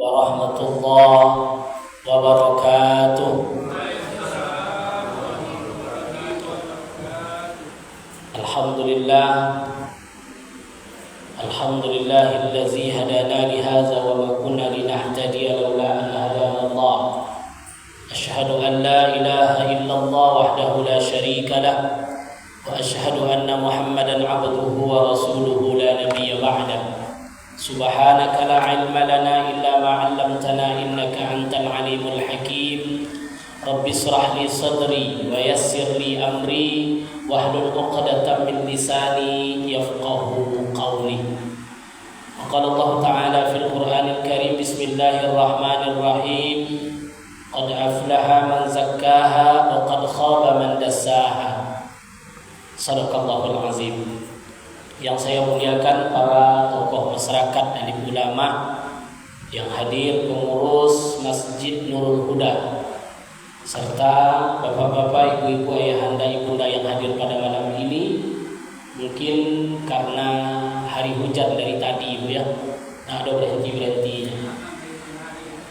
warahmatullahi wabarakatuh. Alhamdulillah, alhamdulillahillazi hadana li hadza wa ma kunna linahtadiya laula an hadana Allah. Asyhadu an la ilaha illallah wahdahu la syarika lah wa asyhadu anna Muhammadan abduhu wa rasuluhu la nabiyya ba'dah. Subhanaka la ilma lana illa ma 'allamtana innaka antal alimul hakim. Rabbi shrah li sadri wa yassir li amri wahlul 'uqdatam min lisani yafqahu qawli. Qala Allah Ta'ala fil Qur'anil Karim, bismillahirrahmanirrahim. Qad aflaha man zakkaha wa qad khaba man dassaha. Shadaqallahul azim. Yang saya muliakan para tokoh masyarakat, alim ulama yang hadir, pengurus Masjid Nurul Huda, serta bapak-bapak, ibu-ibu, ayahanda, ibunda yang hadir pada malam ini. Mungkin karena hari hujan dari tadi, ibu ya, nah, ada berhenti-berhentinya.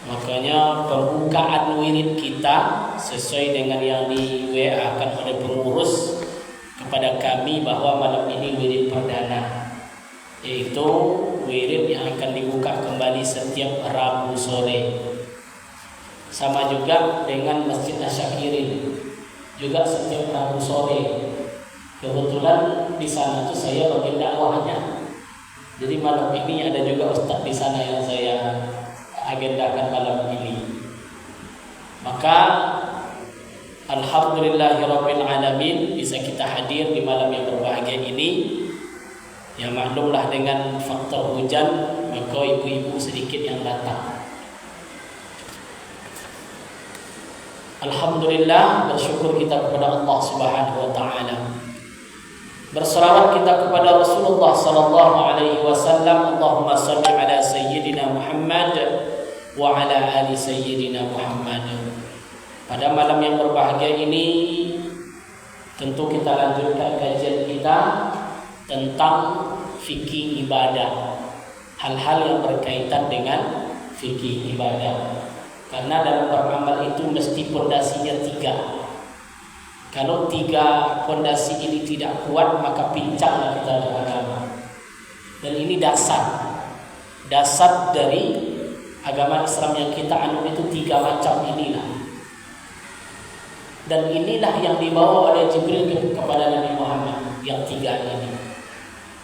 Makanya pembukaan wirid kita sesuai dengan yang di WA akan oleh pengurus kepada kami bahwa malam ini wirid perdana, yaitu wirid yang akan dibuka kembali setiap Rabu sore. Sama juga dengan Masjid Asyakirin, juga setiap Rabu sore. Kebetulan di sana tuh saya bagian dakwahnya. Jadi malam ini ada juga ustaz di sana yang saya agendakan malam ini. Maka alhamdulillahirabbil alamin bisa kita hadir di malam yang berbahagia ini. Ya maklumlah dengan faktor hujan, maka ibu-ibu sedikit yang datang. Alhamdulillah, bersyukur kita kepada Allah Subhanahu wa taala. Berselawat kita kepada Rasulullah sallallahu alaihi wasallam. Allahumma shalli ala sayyidina Muhammad wa ala ali sayyidina Muhammad. Pada malam yang berbahagia ini tentu kita lanjutkan kajian kita tentang fikih ibadah, hal-hal yang berkaitan dengan fikih ibadah. Karena dalam beramal itu mesti pondasinya 3. Kalau 3 pondasi ini tidak kuat, maka pincanglah kita beragama. Dan ini dasar dari agama Islam yang kita anut itu 3 macam inilah. Dan inilah yang dibawa oleh Jibril kepada Nabi Muhammad, yang 3 ini.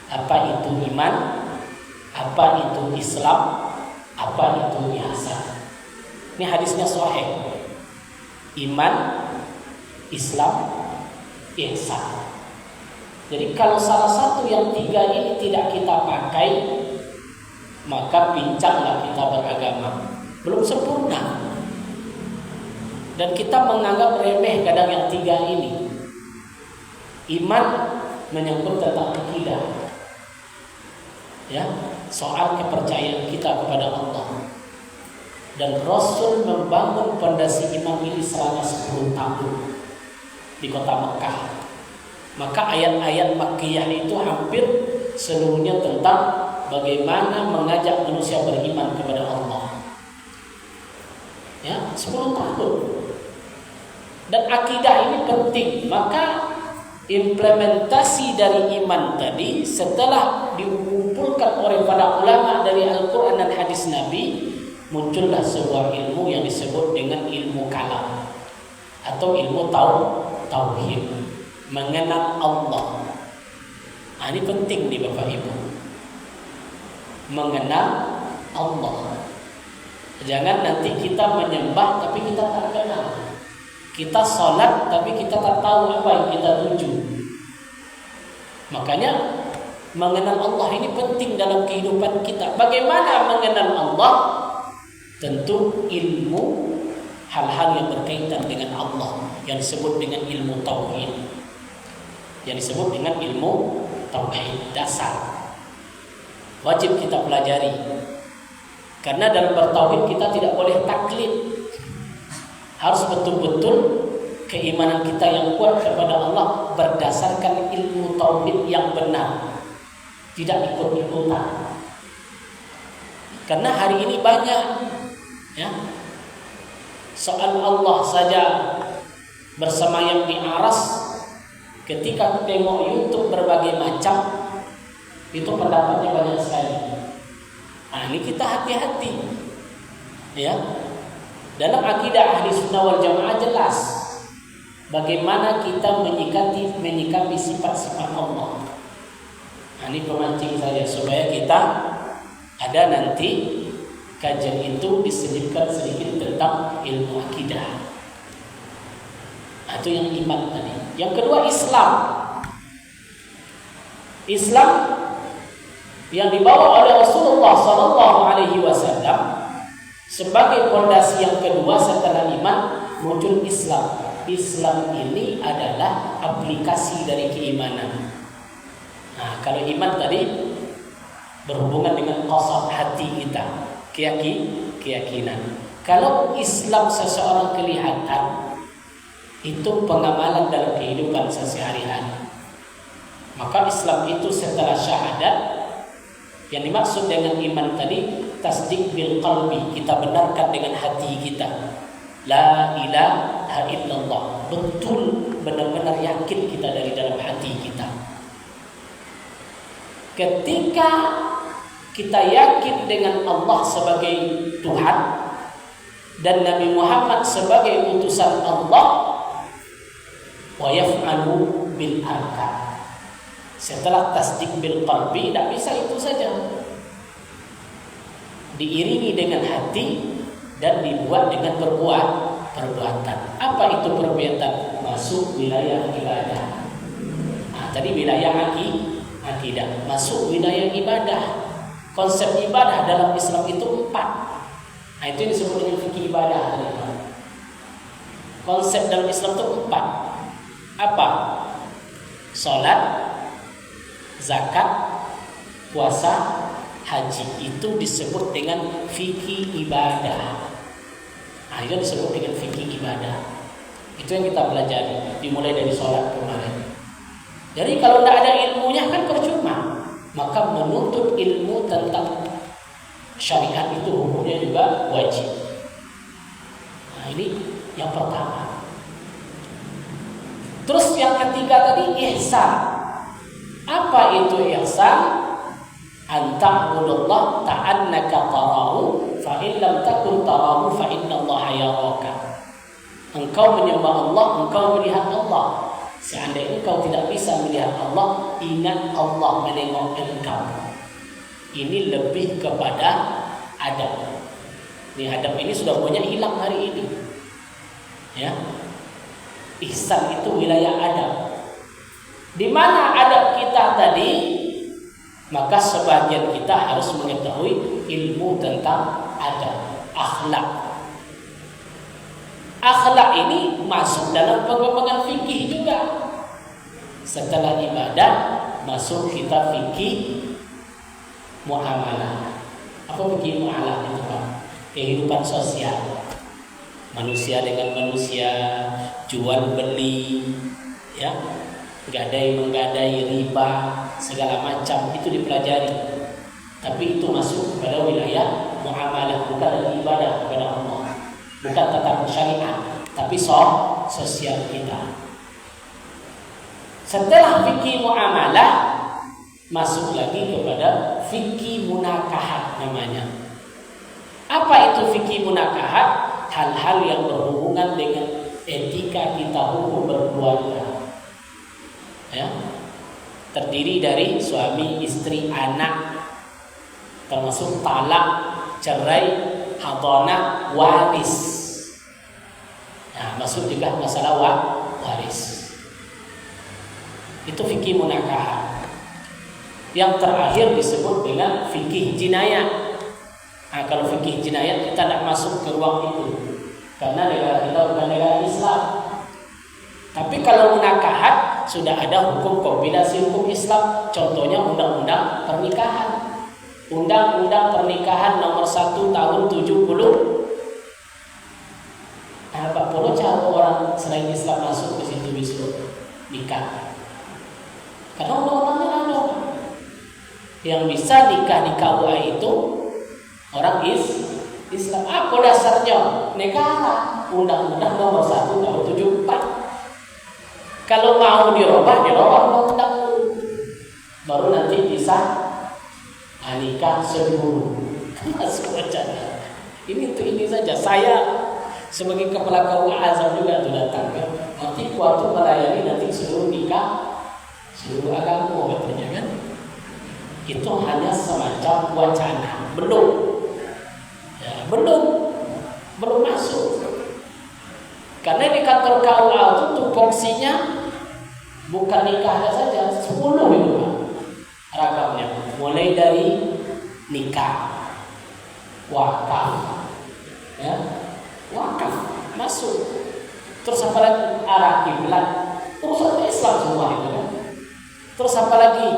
Apa itu iman? Apa itu Islam? Apa itu ihsan? Ini hadisnya sahih. Iman, Islam, ihsan. Jadi kalau salah satu yang 3 ini tidak kita pakai, maka pincanglah kita beragama. Belum sempurna. Dan kita menganggap remeh kadang yang 3 ini. Iman menyangkut tentang akidah, ya, soal kepercayaan kita kepada Allah. Dan Rasul membangun fondasi iman ini selama 10 tahun di kota Mekah. Maka ayat-ayat Makkiyah itu hampir seluruhnya tentang bagaimana mengajak manusia beriman kepada Allah. Ya, 10 tahun. Dan akidah ini penting. Maka implementasi dari iman tadi setelah dikumpulkan oleh para ulama dari Al-Quran dan hadis Nabi, muncullah sebuah ilmu yang disebut dengan ilmu kalam atau ilmu tauhid, mengenal Allah. Nah, ini penting nih Bapak Ibu, mengenal Allah. Jangan nanti kita menyembah tapi kita tak kenal. Kita sholat tapi kita tak tahu apa yang kita tuju. Makanya mengenal Allah ini penting dalam kehidupan kita. Bagaimana mengenal Allah? Tentu ilmu hal-hal yang berkaitan dengan Allah yang disebut dengan ilmu tauhid. Yang disebut dengan ilmu tauhid dasar. Wajib kita pelajari. Karena dalam bertauhid kita tidak boleh taklid. Harus betul-betul keimanan kita yang kuat kepada Allah berdasarkan ilmu tauhid yang benar. Tidak ikut-ikutan. Karena hari ini banyak Ya. Soal Allah saja bersemayam di aras, ketika tengok YouTube berbagai macam, itu pendapatnya banyak sekali. Nah, ini kita hati-hati. Ya. Dalam akidah Ahli Sunnah wal Jamaah jelas bagaimana kita menyikapi sifat-sifat Allah. Nah, ini pemancing saja supaya kita ada nanti kajian itu diselipkan sedikit tentang ilmu akidah. Nah, itu yang iman tadi. Yang kedua Islam. Islam yang dibawa oleh Rasulullah SAW sebagai fondasi yang kedua setelah iman muncul Islam. Islam ini adalah aplikasi dari keimanan. Nah, kalau iman tadi berhubungan dengan qasad hati kita, keyakinan. Kalau Islam seseorang kelihatan, itu pengamalan dalam kehidupan sehari-hari. Maka Islam itu setelah syahadat, yang dimaksud dengan iman tadi tasdik bil qalbi, kita benarkan dengan hati kita. La ilaha illallah, betul benar-benar yakin kita dari dalam hati kita. Ketika kita yakin dengan Allah sebagai Tuhan dan Nabi Muhammad sebagai utusan Allah, wa yaf'alu bil arkan. Setelah tasdik bil qalbi, tidak bisa itu saja. Diiringi dengan hati dan dibuat dengan perbuatan. Apa itu perbuatan? Masuk wilayah ibadah. Nah, tadi wilayah akidah, masuk wilayah ibadah. Konsep ibadah dalam Islam itu 4. Nah, itu disebut dengan fikih ibadah. Konsep dalam Islam itu 4. Apa? Salat, zakat, puasa, haji. Itu disebut dengan fikih ibadah. Nah, itu disebut dengan fikih ibadah. Itu yang kita pelajari, dimulai dari sholat kemarin. Jadi kalau tidak ada ilmunya kan percuma. Maka menuntut ilmu tentang syariat itu hukumnya juga wajib. Nah, ini yang pertama. Terus yang ketiga tadi ihsan. Apa itu ihsan? An ta'budallah ta'annaka tarahu fa in lam takun tarahu fa innallaha yaraka. Engkau menyembah Allah, engkau melihat Allah. Seandainya engkau tidak bisa melihat Allah, ingat Allah menengok engkau. Ini lebih kepada adab. Ini adab ini sudah banyak hilang hari ini. Ya. Ihsan itu wilayah adab. Di mana adab kita tadi, maka sebagian kita harus mengetahui ilmu tentang adab, akhlak. Akhlak ini masuk dalam pengembangan fikih juga. Setelah ibadah, masuk kita fikih muamalah. Apa fikih muamalah itu, Pak? Kehidupan sosial. Manusia dengan manusia, jual beli, ya, gadai menggadai, riba, segala macam itu dipelajari. Tapi itu masuk pada wilayah muamalah, bukan ibadah kepada Allah. Bukan tentang syariat, tapi sosial kita. Setelah fikih muamalah, masuk lagi kepada fikih munakahat namanya. Apa itu fikih munakahat? Hal-hal yang berhubungan dengan etika kita hukum berkeluarga. Ya. Terdiri dari suami, istri, anak, termasuk talak, cerai, hadanah, waris. Nah, masuk juga masalah waris. Itu fikih munakahat. Yang terakhir disebut dengan fikih jinayah. Nah, kalau fikih jinayah kita tidak masuk ke ruang itu, karena negara kita bukan negara Islam. Tapi kalau munakahat sudah ada hukum kombinasi hukum Islam. Contohnya undang-undang pernikahan. Undang-undang pernikahan nomor 1 tahun 70. Nah, 40 cara orang selain Islam masuk ke situ bisa nikah. Karena undang-undangnya ada. Yang bisa nikah di KUA itu orang Islam apa dasarnya? Negara Undang-Undang Nomor 1 Tahun 74. Kalau mau dirubah undang-undang baru nanti bisa nikah seluruh. Masuk wacana. Ini saja. Saya sebagai kepala KUA Azam juga tuh datang kan. Nanti waktu melayani nanti seluruh nikah seluruh agama katanya kan. Itu hanya semacam wacana, belum masuk. Karena di kantor KUA itu tupoksinya bukan nikahnya saja, 10 itu Pak ragamnya. Mulai dari nikah, wakaf, wakaf masuk. Terus apa lagi? Arah kiblat, urusan Islam semua itu kan. Terus apa lagi?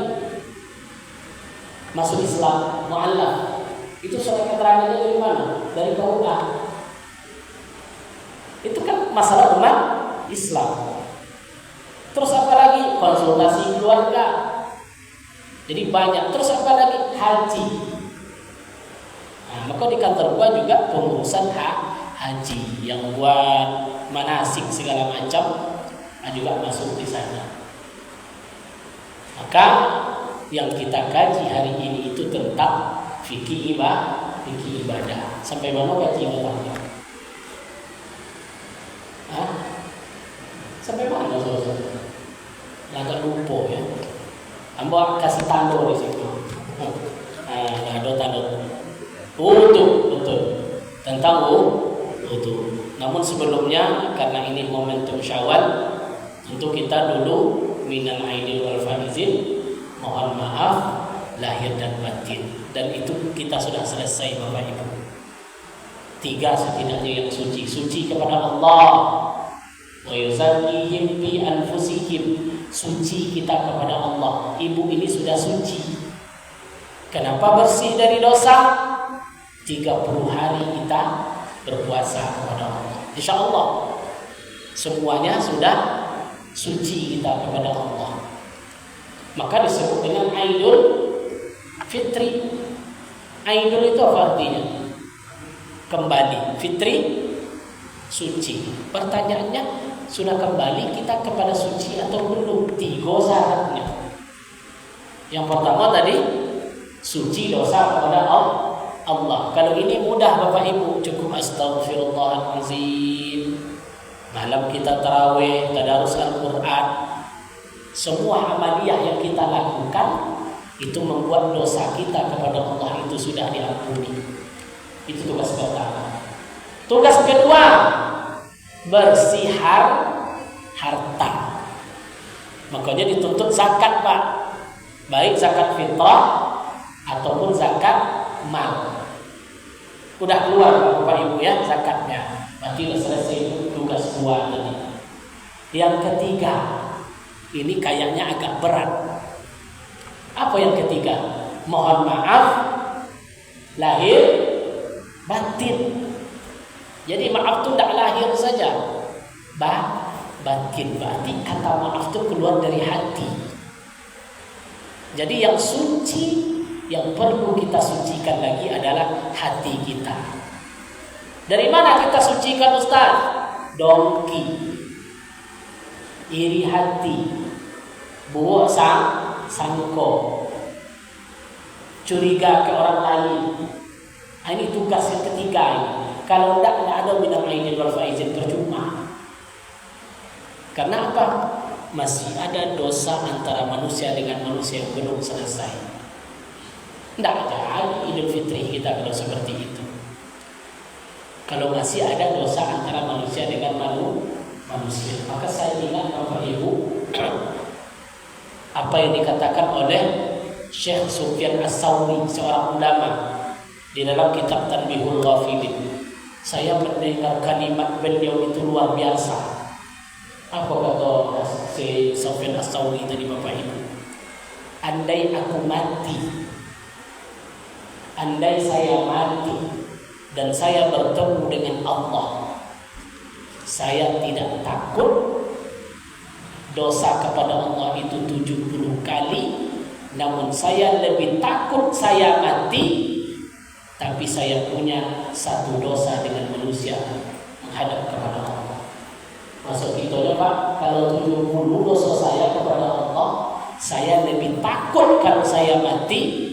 Masuk Islam, mu'allaf. Itu surat keterangannya dari mana? Dari KUA. Itu kan masalah umat Islam. Terus apa lagi? Konsultasi keluarga. Jadi banyak. Terus apa lagi? Haji. Nah, maka di kantor gua juga pengurusan haji yang buat manasik segala macam juga masuk di sana. Maka yang kita kaji hari ini itu tentang fikih ibadah. Sampai mana kaji ibadahnya? Sampai mana saudara? Agak lupa ya. Ambo kasih tanda di situ. Ada tanda. Betul. Tentang betul. Namun sebelumnya karena ini momentum Syawal, tentu kita dulu minal aidin wal faizin, mohon maaf lahir dan batin. Dan itu kita sudah selesai Bapak Ibu. 3 setidaknya yang suci kepada Allah. Wa yuzakkihim bi anfusihim, suci kita kepada Allah. Ibu ini sudah suci. Kenapa bersih dari dosa? 30 hari kita berpuasa kepada Allah. Insyaallah semuanya sudah suci kita kepada Allah. Maka disebut dengan Aidul Fitri. Aidul itu apa artinya? Kembali. Fitri suci. Pertanyaannya, sudah kembali kita kepada suci atau belum? 3 syaratnya. Yang pertama tadi suci dosa kepada Allah. Kalau ini mudah Bapak Ibu, cukup astaghfirullahalazim. Malam kita tarawih, tadarus Al-Qur'an. Semua amaliyah yang kita lakukan itu membuat dosa kita kepada Allah itu sudah diampuni. Itu tugas pertama. Tugas kedua, bersih harta. Makanya dituntut zakat Pak. Baik zakat fitrah ataupun zakat mal. Udah keluar Bapak Ibu ya zakatnya. Berarti sudah selesai tugas 2 tadi. Yang ketiga, ini kayaknya agak berat. Apa yang ketiga? Mohon maaf lahir batin. Jadi maaf itu tidak lahir saja, batin. Berarti kata maaf itu keluar dari hati. Jadi yang suci, yang perlu kita sucikan lagi adalah hati kita. Dari mana kita sucikan Ustaz? Dongki, iri hati, buah sangko, curiga ke orang lain. Ini tugas yang ketiga ini. Kalau tidak ada minal aidin wal faizin, percuma. Karena apa? Masih ada dosa antara manusia dengan manusia yang belum selesai. Tidak ada Idul Fitri kita kalau seperti itu. Kalau masih ada dosa antara manusia dengan manusia. Maka saya ingat Bapak Ibu, apa yang dikatakan oleh Syekh Sufyan As-Sauri, seorang ulama, di dalam kitab Tanbihul Ghafilin. Saya mendengar kalimat beliau itu luar biasa. Apa kata si Sufyan As-Sauri tadi Bapak Ibu? Andai aku mati, andai saya mati dan saya bertemu dengan Allah, saya tidak takut dosa kepada Allah itu 70 kali, namun saya lebih takut saya mati tapi saya punya satu dosa dengan manusia menghadap kepada Allah. Maksud itu Pak, kalau 70 dosa saya kepada Allah, saya lebih takut kalau saya mati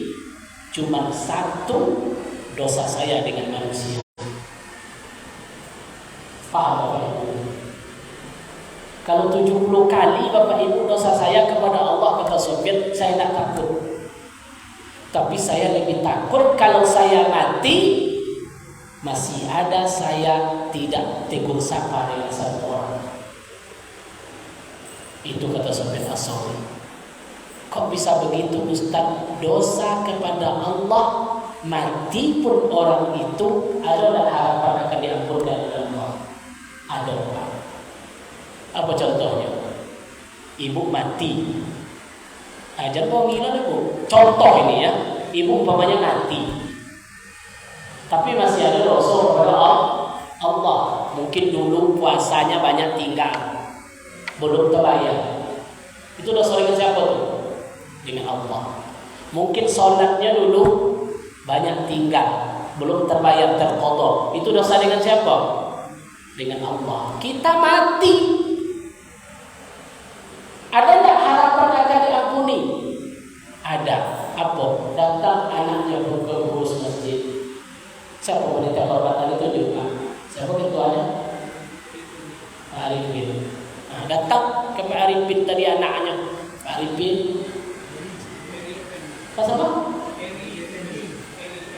cuma satu dosa saya dengan manusia. Paham Bapak Ibu? Kalau 70 kali Bapak Ibu dosa saya kepada Allah, kata Sufyan, saya tidak takut. Tapi saya lebih takut kalau saya mati masih ada saya tidak tegur sapa dengan satu orang. Itu kata Sufyan As-Tsauri. Kok bisa begitu Ustaz? Dosa kepada Allah, mati pun orang itu ada harapan akan diampunkan oleh Allah. Ada Pak. Apa contohnya? Ibu mati. Jangan mau gila Ibu. Contoh ini ya, ibu umpamanya mati, tapi masih ada dosa kepada Allah. Mungkin dulu puasanya banyak tinggal, belum terbayar. Itu dosa dengan siapa tuh? Dengan Allah. Mungkin sholatnya dulu banyak tinggal, belum terbayar, terqadha. Itu dosa dengan siapa? Dengan Allah. Kita mati, ada tak harapan akan diampuni? Ada. Apa? Datang anaknya berurus masjid. Siapa wanita kehormatan itu juga? Siapa ketuanya? Pak Arifin. Datang ke Pak Arifin tadi anaknya. Pak Arifin. Apa sama?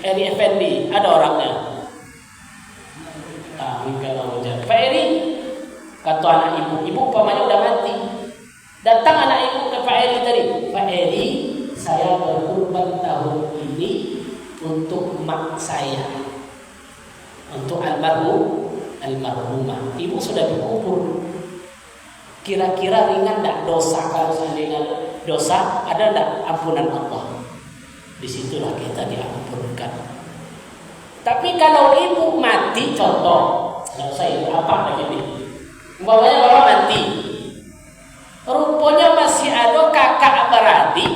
Eri Effendi. Ada orangnya. Pak Eri, kata anak ibu umpamanya udah mati. Datang anak ibu ke Pak Eri tadi. Pak Eri, saya berkurban tahun ini untuk mak saya, untuk almarhumah. Ibu sudah dikubur. Kira-kira ringan tak dosa? Kalau seandainya dosa, ada tak ampunan Allah? Disitulah kita diampunkan. Tapi kalau ibu mati, contoh, saya apa lagi nih? Umpamanya bapak mati, rupanya masih ada kakak beradik,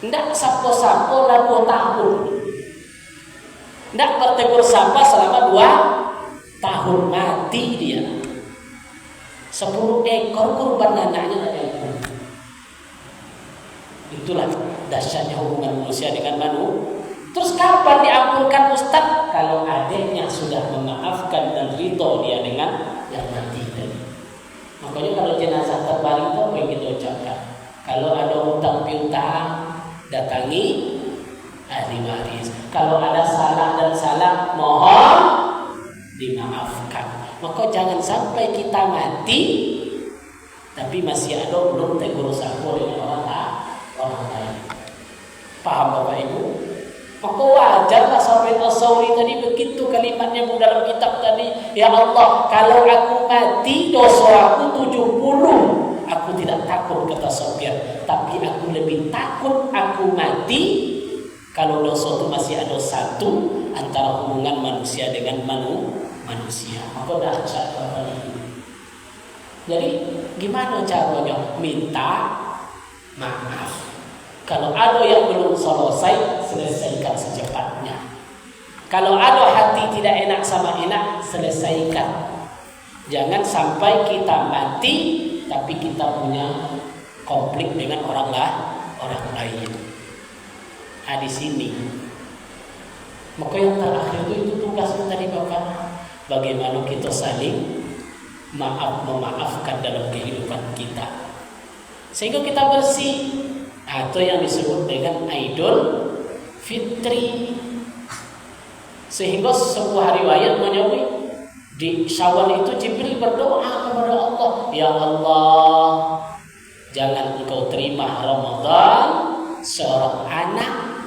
ndak sapo-sapo lah 2 tahun, ndak bertegur sapa selama 2 tahun, mati dia. 10 ekor kurban anaknya ada. Itulah dahsyatnya hubungan manusia dengan manusia. Terus kapan diampunkan Ustaz? Kalau adiknya sudah memaafkan dan ridho dia dengan yang mati tadi. Makanya kalau jenazah terbaring itu apa yang kita ucapkan? Kalau ada hutang piutang, datangi ahli waris. Kalau ada salah dan salah, mohon dimaafkan. Maka jangan sampai kita mati tapi masih ada belum tegur sapa dengan orang lain. Paham Bapak Ibu? Maka wajarlah Sufyan As-Tsauri tadi begitu kalimatnya dalam kitab tadi. Ya Allah, kalau aku mati dosa aku 70, aku tidak takut kata Sufyan. Tapi aku lebih takut aku mati kalau dosa itu masih ada satu antara hubungan manusia dengan manusia. Maka dahsyat Bapak Ibu. Jadi gimana caranya? Minta maaf. Kalau ada yang belum selesai, selesaikan secepatnya. Kalau ada hati tidak enak sama enak, selesaikan. Jangan sampai kita mati tapi kita punya konflik dengan orang lain. Di sini. Maka yang terakhir itu tugasnya tadi Bapak. Bagaimana kita saling memaafkan dalam kehidupan kita, sehingga kita bersih. Atau yang disebut dengan Idul Fitri. Sehingga sebuah riwayat menyebut di Syawal itu Jibril berdoa kepada Allah, ya Allah, jangan engkau terima Ramadan seorang anak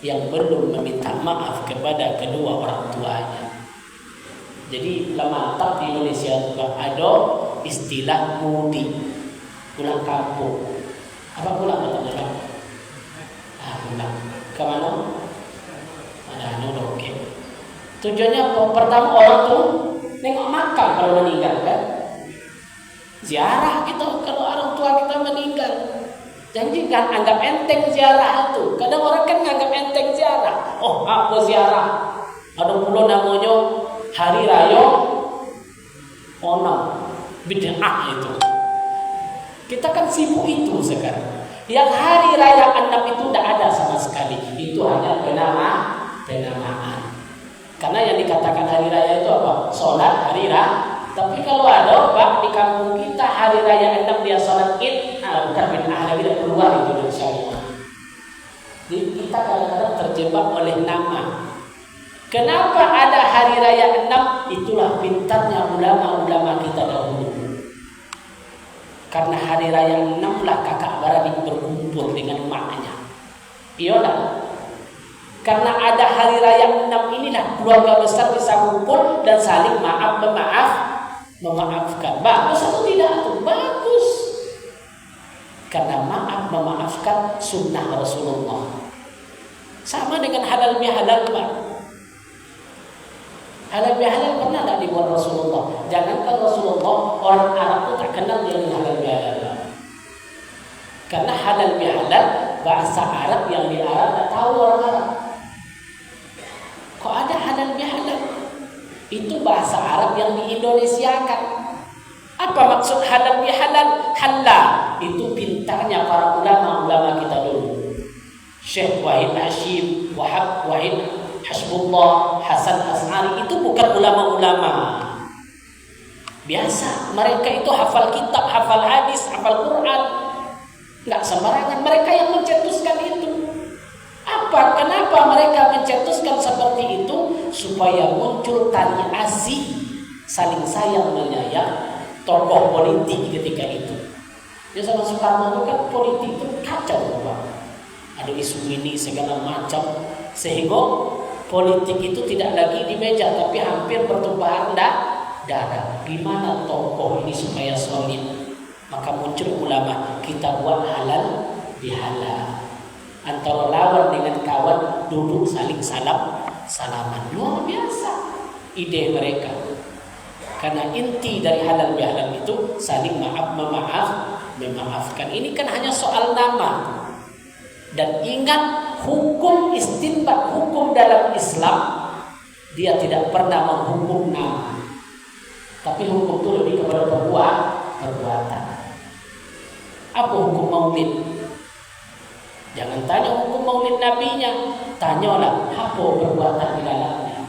yang belum meminta maaf kepada kedua orang tuanya. Jadi lemantap di Indonesia juga ada istilah mudik, pulang kampung. Apa pulang katanya? Pulang. Kemana? Ada oke. Tujuannya apa? Pertama orang tuh nengok makam kalau meninggal kan. Ziarah gitu kalau orang tua kita meninggal. Jadi kan anggap enteng ziarah itu. Kadang orang kan nganggap enteng ziarah. Oh, apa ziarah? Ada pula namanya hari raya Onam, bid'ah itu. Kita kan sibuk itu sekarang. Yang hari raya 6 itu tidak ada sama sekali. Itu hanya penamaan. Karena yang dikatakan hari raya itu apa? Sholat hari raya. Tapi kalau ada Pak di kampung kita hari raya 6 dia sholat Id, bukan bid'ah lagi, tidak keluar itu dari syariat. Jadi kita kadang-kadang terjebak oleh nama. Kenapa ada hari raya 6? Itulah pintarnya ulama-ulama kita dahulu. Karena hari raya 6 lah kakak beradik berkumpul dengan maknya. Iyalah. Karena ada hari raya 6 inilah keluarga besar bisa kumpul dan saling memaafkan. Bagus atau tidak itu? Bagus. Karena memaafkan sunnah Rasulullah. Sama dengan halal bihalal, Pak. Halal bihalal pernah tidak dibuat Rasulullah? Jangankan Rasulullah, orang Arab itu tak kenal yang halal bihalal. Karena halal bihalal bahasa Arab yang di Arab tak tahu orang Arab. Kok ada halal bihalal? Itu bahasa Arab yang diindonesiakan. Apa maksud halal bihalal? Halal itu pintarnya para ulama-ulama kita dulu. Syekh Wahid Hashim, Wahid Hasbullah, Hasan As'ari itu bukan ulama-ulama biasa. Mereka itu hafal kitab, hafal hadis, hafal Quran. Enggak sembarangan mereka yang mencetuskan itu. Kenapa mereka mencetuskan seperti itu? Supaya muncul tali asih saling sayang menyayang tokoh politik ketika itu. Ya sama Soekarno itu kan politik itu kacau, Pak. Ada isu ini segala macam sehingga politik itu tidak lagi di meja tapi hampir bertumpahan darah. Gimana tokoh ini supaya solid? Maka muncul ulama, kita buat halal bihalal. Antara lawan dengan kawan duduk saling salaman. Luar biasa ide mereka. Karena inti dari halal bihalal itu saling memaafkan. Ini kan hanya soal nama. Dan ingat hukum istinbat, hukum dalam Islam dia tidak pernah menghukum nama. Tapi hukum itu lebih kepada perbuatan. Apa hukum maulid? Jangan tanya hukum maulid nabinya, tanyalah apa perbuatan di dalamnya.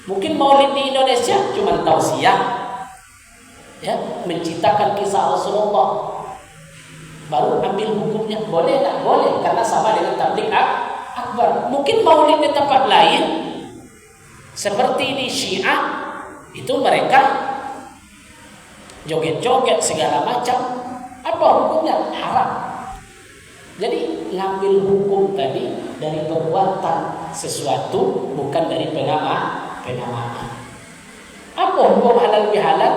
Mungkin maulid di Indonesia cuma tausiah, ya, menciptakan kisah Rasulullah. Baru ambil hukumnya, boleh tak? Boleh, karena sama dengan tabligh akbar. Mungkin maulid di tempat lain, seperti di Syiah, itu mereka joget-joget segala macam. Apa hukumnya? Haram. Jadi ngambil hukum tadi dari perbuatan sesuatu, bukan dari penamaan. Apa hukum halal bihalal?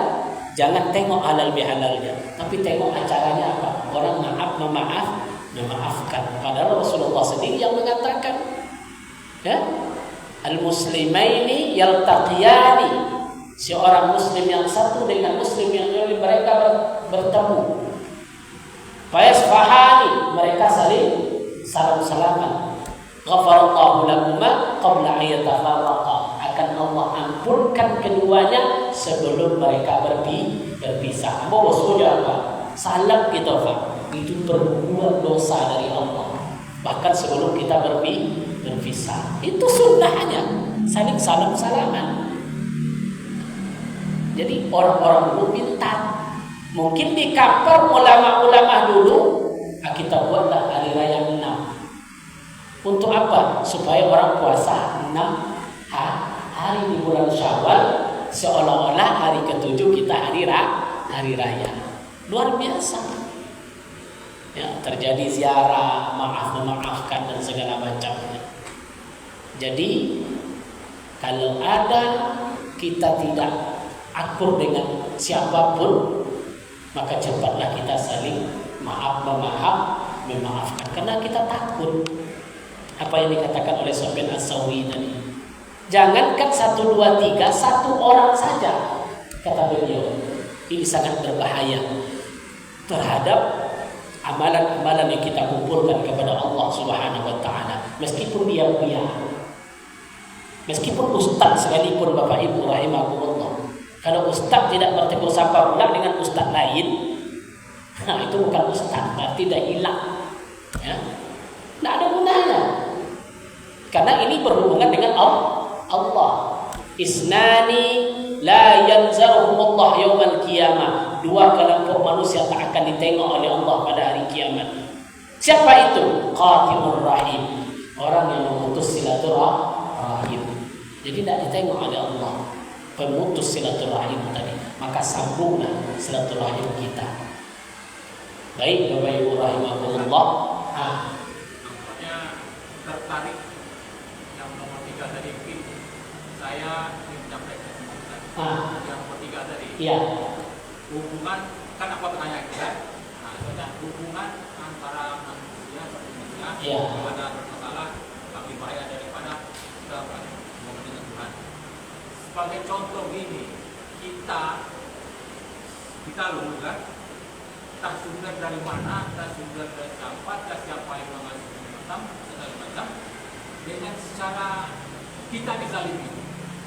Jangan tengok halal bihalalnya, tapi tengok acaranya apa. Orang memaafkan. Padahal Rasulullah sendiri yang mengatakan, ya, al-muslimaini yaltaqiyani. Seorang muslim yang satu dengan muslim yang lain mereka bertemu. Fayasfahani, mereka saling salam-salaman. Ghafarallahu lakuma qabla ayyatafarraqa. Akan Allah ampunkan keduanya sebelum mereka berpisah. Apa maksudnya apa? Salam kita, Pak. Itu berbuat dosa dari Allah. Bahkan sebelum kita berpisah. Itu sunnahnya. Saling salam-salaman. Jadi orang-orang dulu pintar. Mungkin di kapal ulama-ulama dulu, kita buatlah hari raya 6. Untuk apa? Supaya orang puasa 6 hari di bulan Syawal, seolah-olah hari ke-7 kita hari raya. Luar biasa. Ya, terjadi ziarah, memaafkan dan segala macamnya. Jadi kalau ada kita tidak akur dengan siapapun, maka cepatlah kita saling memaafkan. Karena kita takut. Apa yang dikatakan oleh Sufyan Ats-Tsauri tadi. Jangankan 1, 2, 3, 1 orang saja, kata beliau. Ini sangat berbahaya terhadap amalan-amalan yang kita kumpulkan kepada Allah Subhanahu wa taala, meskipun dia pria, meskipun ustaz sekalipun Bapak Ibu rahimakumullah, kalau ustaz tidak bertegur sapa pula dengan ustaz lain, nah itu bukan ustaz, berarti dah hilang, ya. Tidak ada gunanya, karena ini berhubungan dengan Allah. Isnani la yanzaruhumullah yaumal qiyamah. Dua kelompok manusia tak akan ditengok oleh Allah pada hari kiamat. Siapa itu? Qatimur rahim, orang yang memutus silaturahim. Jadi tidak ditengok oleh Allah, pemutus silaturahim tadi. Maka sambunglah silaturahim kita. Baik Bapak Ibu rahimakumullah. Nampaknya tertarik yang nomor 3 tadi, mungkin saya ingin menyampaikan yang nomor 3 tadi. Iya. Hubungan, kan apa pertanyaan kita? Nah, soalnya hubungan antara manusia satu manusia kepada Allah lebih baik daripada kita berhubungan dengan Tuhan. Sebagai contoh gini, kita loh kan, tak sumber dari mana, tak sumber dari siapa yang mengasihi segala macam, dengan secara kita dizalimi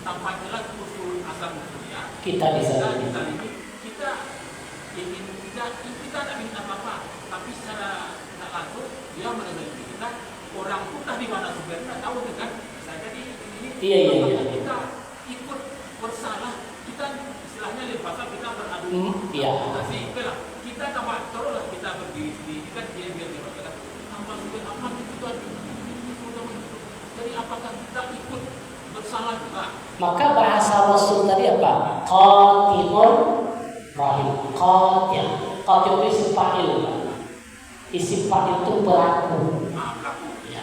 tanpa jelas usul asal usulnya. Kita dizalimi. Kita ingin kita tak minta apa-apa, tapi secara tak langsung dia menzalimi kita. Orang pun tak di mana sumbernya tahu kan? Jadi ini kita ikut bersalah, kita istilahnya lepas kita beradu. Kita tambah teruslah kita berdiri sendiri kan dia berkata tambah sumber apa itu. Jadi apakah kita ikut bersalah juga? Maka bahasa Rasul tadi apa? Qatimur rahim. Qatim itu isim fa'il. Isim fa'il itu pelaku. Ya.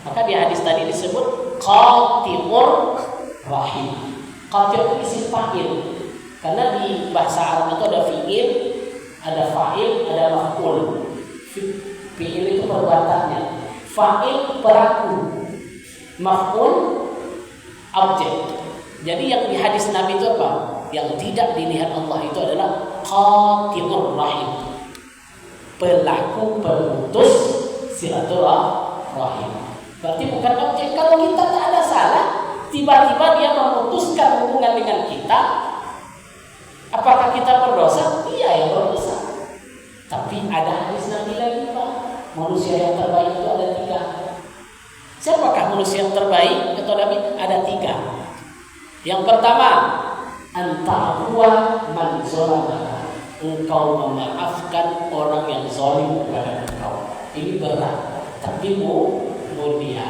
Maka di hadis tadi disebut qatimur rahim. Qatim itu isim fa'il. Karena di bahasa Arab itu ada fi'il, ada fa'il, ada maf'ul. Fi'il itu perbuatannya. Fa'il pelaku. Maf'ul objek. Jadi yang di hadis Nabi itu apa? Yang tidak dilihat Allah itu adalah qatimur rahim, pelaku pemutus silaturahim. Berarti bukan objek. Kalau kita tak ada salah, tiba-tiba dia memutuskan hubungan dengan kita, apakah kita berdosa? Iya, yang berdosa. Tapi ada hadis Nabi lagi Pak, manusia yang terbaik itu ada 3. Siapakah manusia yang terbaik? Kata Nabi ada 3. Yang pertama, anta'afwa man zalamaka, engkau memaafkan orang yang zalim kepada engkau. Ini berat, tapi mulia.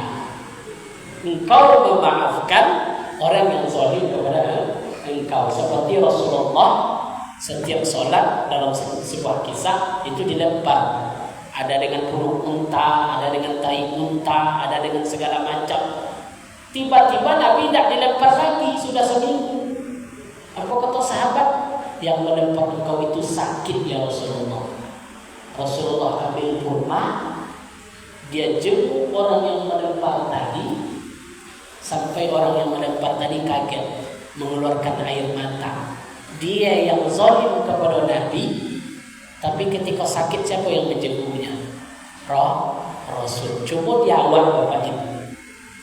Engkau memaafkan orang yang zalim kepada engkau. Seperti Rasulullah setiap sholat dalam sebuah kisah itu dilempar. Ada dengan burung unta, ada dengan tai unta, ada dengan segala macam. Tiba-tiba Nabi tidak dilempar lagi, sudah seminggu. Apa kata sahabat? Yang melempar engkau itu sakit ya Rasulullah. Rasulullah ambil kurma, dia jemput orang yang melempar tadi, sampai orang yang melempar tadi kaget, mengeluarkan air mata. Dia yang zalim kepada Nabi, tapi ketika sakit siapa yang menjenguknya? Rasul. Coba di awal Bapak Ibu,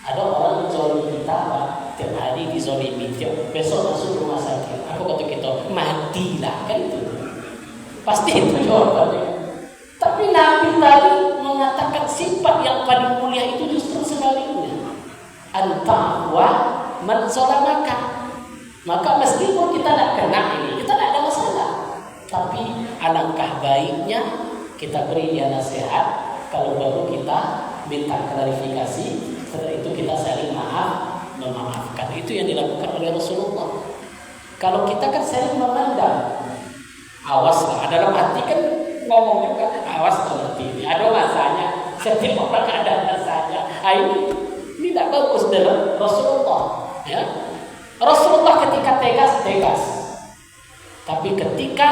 ada orang yang zalim kita, Pak, tiap hari dizalimi, besok masuk rumah sakit. Apa kata kita? Matilah, kan itu. Pasti itu jawabannya. Tapi Nabi tadi mengatakan sifat yang paling mulia itu justru sebaliknya. Anta'wa man zalamaka. Maka meskipun kita tidak kena ini, kita tidak ada masalah. Tapi alangkah baiknya kita beri dia nasihat. Kalau baru kita minta klarifikasi, setelah itu kita saling memaafkan. Itu yang dilakukan oleh Rasulullah. Kalau kita kan saling memandang, awaslah. Dalam hati kan ngomong juga, awas dalam hati. Ada masanya. Setiap orang ada masanya. Ini tidak bagus dalam Rasulullah. Ya. Rasulullah ketika tegas. Tapi ketika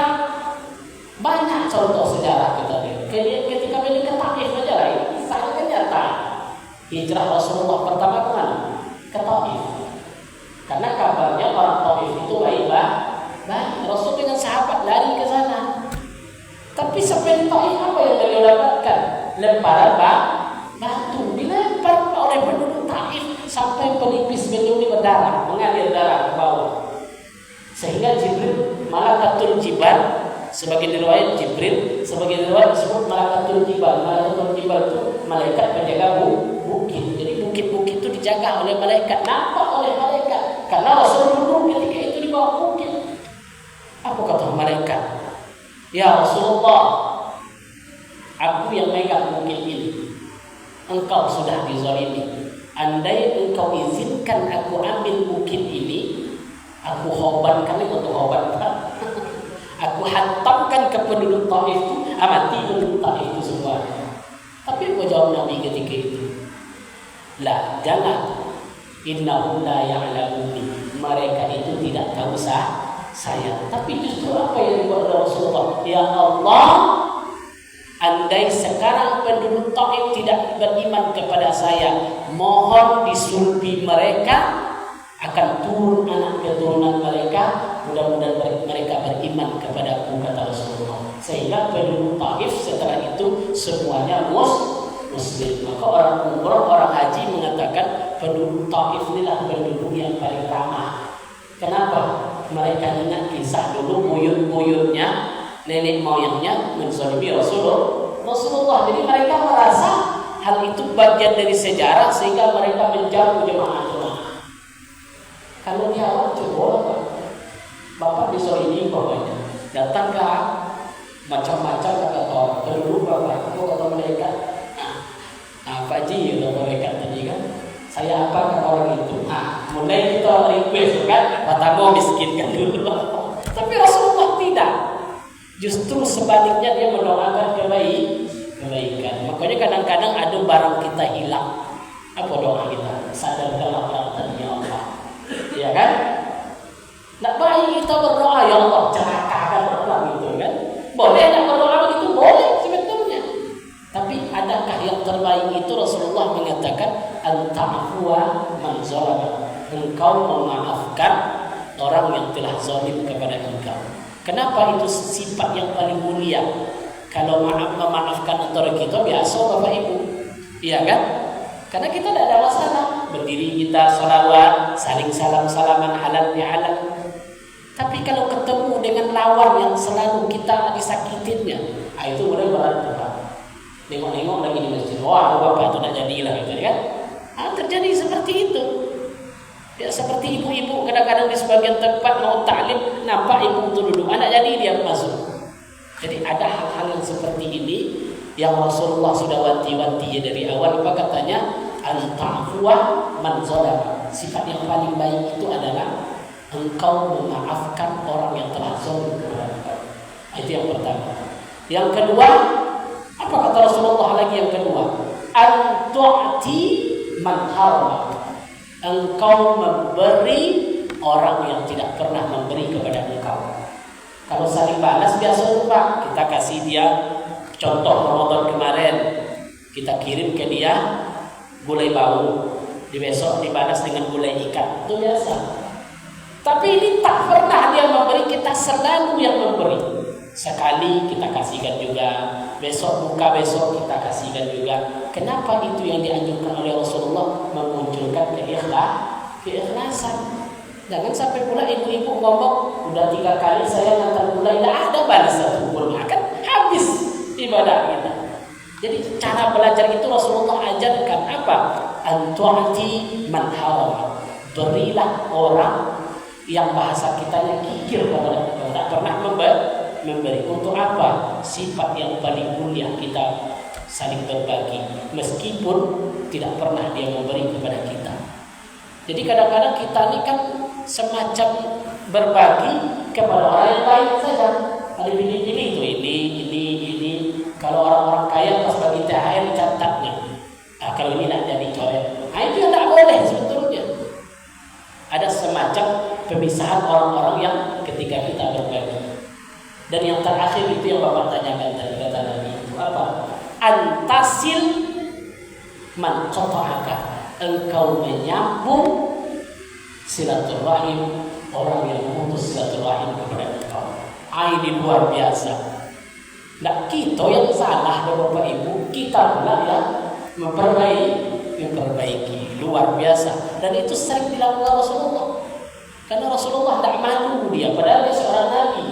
banyak contoh sejarah kita lihat. Ketika beliau ke Taif aja lah, ini sangat nyata. Hijrah Rasulullah pertama ke mana? Ke Taif. Karena kabarnya orang Taif itu baik. Rasul dengan sahabat lari ke sana. Tapi sampai di Taif apa yang beliau dapatkan? Lemparan batu dilempar oleh penduduk Taif sampai pelipis beliau ini berdarah, mengalir darah ke bawah. Sehingga Jibril, malakatul jibal, sebagai riwayat Jibril, sebagai riwayat disebut malakatul jibal. Malakatul jibal itu malaikat penjaga bukit. Jadi bukit-bukit itu dijaga oleh malaikat, nampak oleh malaikat. Karena Rasulullah ketika itu di bawah bukit. Apa kata malaikat? Ya Rasulullah, aku yang megang bukit ini. Engkau sudah dizalimi. Andai engkau izinkan aku ambil bukit ini, aku hobankan itu untuk hobankan. Aku hantamkan ke penduduk Taif itu, mati penduduk Taif itu semua. Tapi apa jawab Nabi ketika itu? Lah, jangan. Innahum la ya'lamuni. Mereka itu tidak tahu saya. Tapi justru apa yang dibuat oleh Rasulullah? Ya Allah, andai sekarang penduduk Taif tidak beriman kepada saya, mohon disulbi mereka, akan turun anak keturunan mereka, mudah-mudahan mereka beriman kepadaku, kata Rasulullah. Sehingga penduduk Taif setelah itu semuanya Muslim. Maka orang umrah, orang haji mengatakan penduduk Taif inilah penduduk yang paling ramah. Kenapa? Mereka ingat kisah dulu buyut-buyutnya, nenek moyangnya menzalimi Rasulullah. Jadi mereka merasa hal itu bagian dari sejarah sehingga mereka menjauh jemaah. Kalau dia awal coba Bapak dizalimi pokoknya. Datang ke macam-macam kata orang. Penduduk Bapak, aku kata mereka. Apa Ji kata mereka tadi kan? Saya apa kata orang itu? Mulai kita request kan, kata miskinkan dulu. Tapi Rasulullah tidak. Justru sebaliknya dia mendoakan kebaikan. Makanya kadang-kadang ada barang kita hilang. Apa doa kita? Sadarkanlah barang tadi ya Allah. Ya kan? Nak baik kita berdoa ya Allah, celakakan orang itu kan? Boleh nak berdoa begitu? Boleh sebetulnya. Tapi adakah yang terbaik itu? Rasulullah mengatakan anta'afwa man zalama. Engkau memaafkan orang yang telah zalim kepada engkau. Kenapa itu sifat yang paling mulia? Kalau memaafkan antara kita biasa Bapak Ibu, iya kan? Karena kita tidak ada masalah. Berdiri kita sholawat, saling salam-salaman halalnya halal. Tapi kalau ketemu dengan lawan yang selalu kita disakitinnya, itu mulai berat Pak. Nengok-nengok lagi di masjid, wah Bapak itu tidak jadilah gitu kan? Terjadi seperti itu. Ya, seperti ibu-ibu kadang-kadang di sebagian tempat mau taklim, nampak ibu itu duduk, anak jadi dia masuk. Jadi ada hal-hal yang seperti ini yang Rasulullah sudah wanti-wanti dari awal. Apa katanya? Anta'fuwa man zalama. Sifat yang paling baik itu adalah engkau memaafkan orang yang telah zalim kepada engkau. Itu yang pertama. Yang kedua, apa kata Rasulullah lagi yang kedua? An-tu'ti man harama. Engkau memberi orang yang tidak pernah memberi kepada engkau. Kalau saling balas biasa itu Pak, kita kasih dia contoh Ramadan kemarin, kita kirim ke dia gulai bau, di besok dibalas dengan gulai ikan, itu biasa. Tapi ini tak pernah dia memberi, kita selalu yang memberi. Sekali kita kasihkan juga, besok buka besok kita kasihkan juga. Kenapa itu yang dianjurkan oleh Rasulullah? Memunculkan keikhlasan. Jangan sampai pula ibu-ibu ngomong, udah 3 kali saya ngantar gulai, tidak ada balas satu gulai, kan habis ibadah kita. Jadi cara belajar itu Rasulullah ajarkan apa? Antu'ati man harama. Berilah orang yang bahasa kitanya kikir kepada kita, tidak pernah memberi. Untuk apa? Sifat yang paling mulia kita saling berbagi, meskipun tidak pernah dia memberi kepada kita. Jadi kadang-kadang kita ini kan semacam berbagi kepada orang yang lain saja. Ada ini itu ini. Kalau orang-orang kaya pas bagi THR catatnya. Kalau ini nak jadi coret. Itu yang tak boleh sebetulnya. Ada semacam pemisahan orang-orang yang ketika kita berbagi. Dan yang terakhir itu yang Bapak tanyakan tadi, kata Nabi itu apa? Antasil man qata'aka. Engkau menyambung silaturahim orang yang memutus silaturahim kepada engkau. Ini luar biasa. Tidak kita yang salah, Bapak Ibu, kita pula yang memperbaiki. Luar biasa. Dan itu sering dilakukan Rasulullah. Karena Rasulullah tidak malu dia, padahal dia seorang nabi.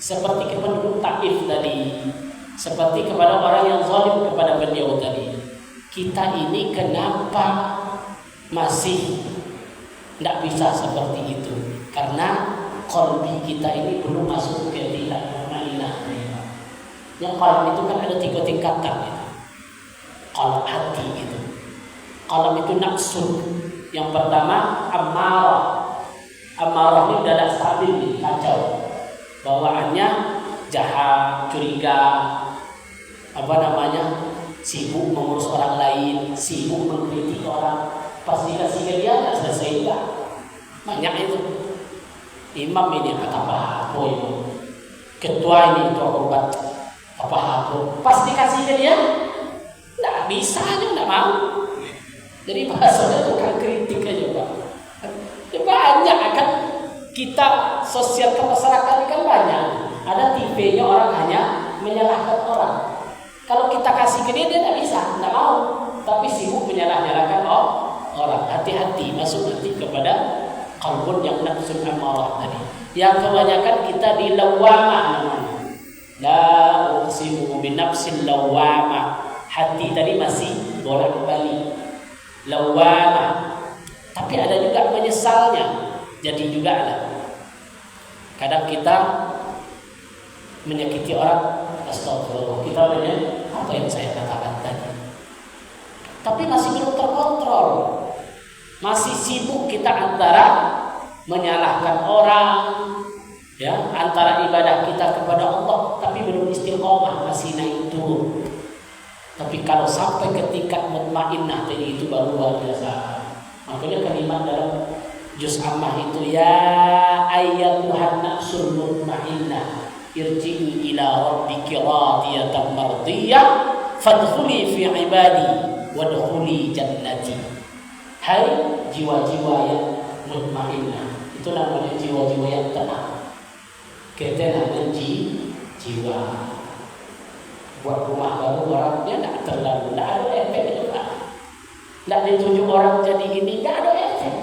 Seperti ke penduduk Taif tadi, seperti kepada orang yang zalim kepada beliau tadi. Kita ini kenapa masih tidak bisa seperti itu? Karena qalbi kita ini belum masuk ke tidak mutmainnah. Yang qalb itu kan ada 3 tingkatan. Qalb hati itu. Qalb itu nafsu. Yang pertama ammarah. Ammarah ini udah stabil, kacau. Bawaannya jahat, curiga, sibuk mengurus orang lain, sibuk mengkritik orang. Pas dikasih ke dia nggak selesai juga. Banyak itu. Imam ini apa itu. Ketua ini ketua obat apa. Pas dikasih ke dia nggak bisa aja, nggak mau. Jadi bahasanya bukan kritik aja Pak. Banyak kan kita sosial masyarakat kan banyak. Ada tipenya orang hanya menyalahkan orang. Kalau kita kasih ke dia nggak bisa, nggak mau. Tapi sibuk menyalahkan orang. Hati-hati masuk nanti kepada qalbun yang nafsul amarah tadi. Yang kebanyakan kita di lawamah namanya. La uqsimu bi nafsil lawamah. Hati tadi masih bolak-balik. Lawamah. Tapi ada juga menyesalnya. Jadi juga ada. Kadang kita menyakiti orang, astagfirullah, kita apa yang saya katakan tadi. Tapi masih belum terkontrol. Masih sibuk kita antara menyalahkan orang, ya, antara ibadah kita kepada Allah, tapi belum istiqomah, masih naik turun. Tapi kalau sampai ke tingkat mutmainnah tadi itu baru luar biasa. Makanya kalimat dalam juz ammah itu, ya ayyatuhan nafsul mutmainnah irji'i ila rabbiki radiyatan mardiyah fadkhuli fi ibadi wadkhuli jannati. Hai jiwa-jiwa yang mutmainnah, itu namanya jiwa-jiwa yang tenang. Ketenangan jiwa. Buat rumah baru orangnya tidak terlalu, tidak ada efek juga. Tidak ditunjuk orang jadi ini, tidak ada efek.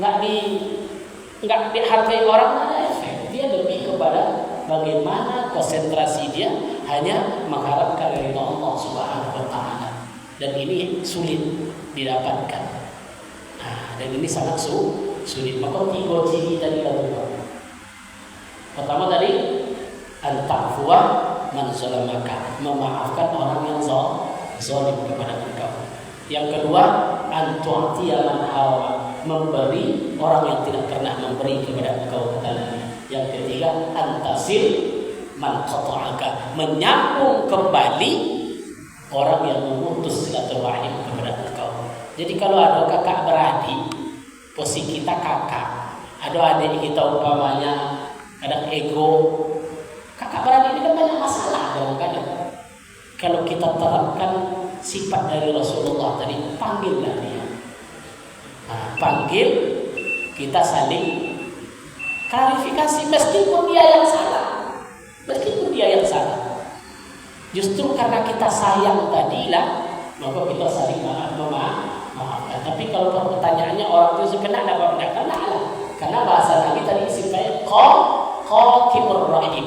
Nggak dihargai orang, tidak ada efek. Dia lebih kepada bagaimana konsentrasi dia hanya mengharapkan ridha Allah Subhanahu wa taala. Dan ini sulit didapatkan. Nah, dan ini sangat sulit. Maka 3 ciri tadi lakukan. Pertama tadi anta'fuwa man zalamaka, memaafkan orang yang zalim kepada engkau. Yang kedua, antu'tiya man hawa, memberi orang yang tidak pernah memberi kepada engkau kepadanya. Yang ketiga, antasil man qata'aka, menyambung kembali orang yang memutus silaturahim kepada engkau. Jadi kalau ada kakak beradik, posisi kita kakak, ada adik kita umpamanya kadang ego, kakak beradik ini kan banyak masalah kadang-kadang. Kalau kita terapkan sifat dari Rasulullah tadi, panggillah dia. Panggil, kita saling klarifikasi meskipun dia yang salah. Justru karena kita sayang tadilah, maka kita saling memaafkan. Tapi kalau pertanyaannya orang itu kena apa enggak kena lah. Karena bahasa Nabi tadi sifatnya qatimur rahim.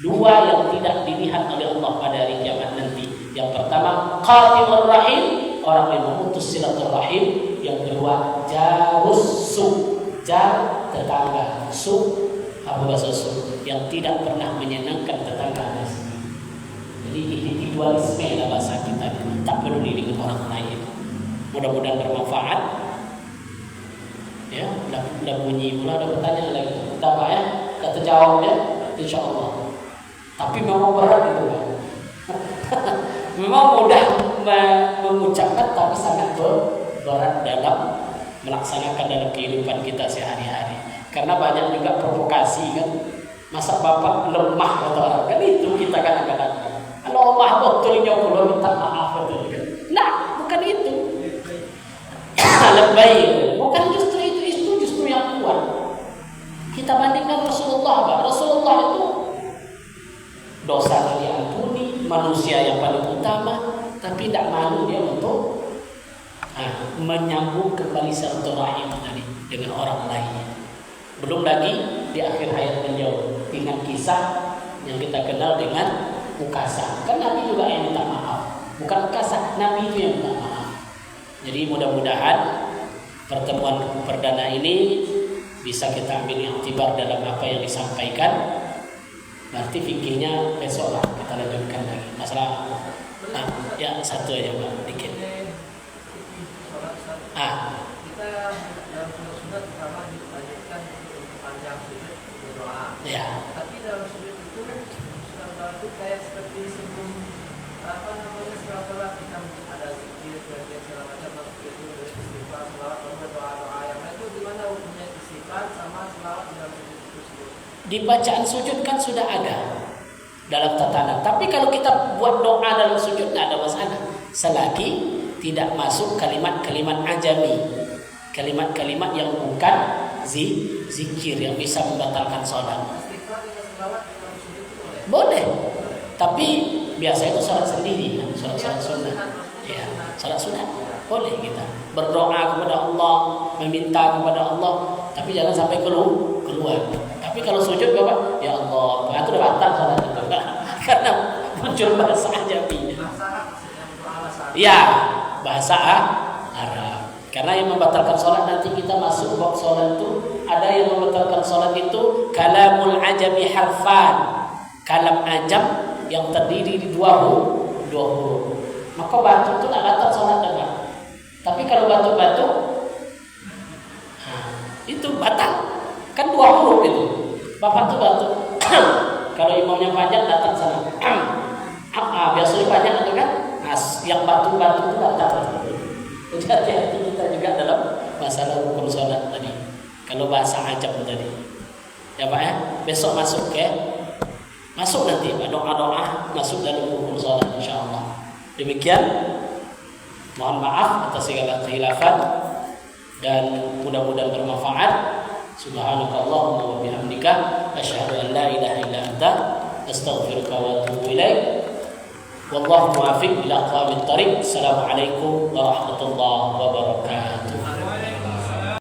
2 yang tidak dilihat oleh Allah pada hari kiamat nanti. Yang pertama qatimur rahim, orang yang memutus silaturahim. Yang kedua jarus su, jar tetangga, su apa bahasa su, yang tidak pernah menyenangkan tetangganya sendiri. Jadi individualisme lah bahasa kita, tak peduli dengan orang lain. Mudah-mudahan bermanfaat. Ya, udah bunyi pula, ada pertanyaan lagi. Tak apa ya, kita terjawab ya, insyaallah. Tapi memang berat itu kan. Memang mudah mengucapkan, tapi sangat berat dalam melaksanakan dalam kehidupan kita sehari-hari. Karena banyak juga provokasi kan. Masa bapak lemah kata orang kan, itu kita kadang-kadang. Kalau lemah betulnya pula minta maaf betul kan. Nah, bukan itu. Lebay, bukan justru itu justru yang kuat. Kita bandingkan Rasulullah, Pak. Rasulullah itu dosa diampuni, manusia yang paling utama, tapi tidak malu dia untuk menyambung kembali silaturahim tadi dengan orang lain. Belum lagi di akhir hayat beliau dengan kisah yang kita kenal dengan Ukasha. Kan Nabi juga yang minta maaf, bukan Ukasha, Nabi itu yang minta maaf. Jadi mudah-mudahan pertemuan perdana ini bisa kita ambil iktibar dalam apa yang disampaikan. Berarti fikihnya besok lah kita lanjutkan lagi. Masalah ya satu aja Pak, dikit. Kita dalam sunat pertama dilanjutkan panjang sujud berdoa. Ya. Tapi dalam sujud itu sunat itu kayak seperti sebelum setelah sholat kita ada zikir, segala macam, itu istighfar, selawat, doa yang lain itu gimana hukumnya istighfar sama selawat dalam sujud tersebut? Di bacaan sujud kan sudah ada dalam tatanan. Tapi kalau kita buat doa dalam sujud tidak ada masalah, selagi tidak masuk kalimat-kalimat ajami, kalimat-kalimat yang bukan zikir yang bisa membatalkan sholat. Boleh, tapi biasanya itu sholat sendiri, sholat sunnah. Ya, sholat sunnah boleh kita berdoa kepada Allah, meminta kepada Allah, tapi jangan sampai keluar. Tapi kalau sujud Bapak, ya Allah, itu udah batal sholat itu, karena muncul bahasa ajami. Ya, bahasa Arab. Karena yang membatalkan sholat nanti kita masuk bab sholat itu ada yang membatalkan sholat itu kalamul ajami harfan, kalam ajam yang terdiri di dua huruf. Maka batu itu tidak batal sholat dengan. Tapi kalau batu-batu itu batal. Kan dua huruf itu. Bapak itu batu. Kalau imamnya panjang datang sana. Biasanya banyak itu kan. Yang batu-batu itu batal. Jadi hati-hati kita juga dalam masalah hukum sholat tadi. Kalau bahasa ajam tadi. Ya Pak ya. Besok masuk ya. Masuk nanti doa-doa masuk dalam hukum sholat insyaallah. Demikian, mohon maaf atas segala khilafan dan mudah-mudahan bermanfaat. Subhanakallahumma wa bihamdika asyhadu an la ilaha illa anta astaghfiruka wa atubu ilaik. Wallahu muwaffiq ila aqwamit thariq. Assalamualaikum warahmatullahi wabarakatuh.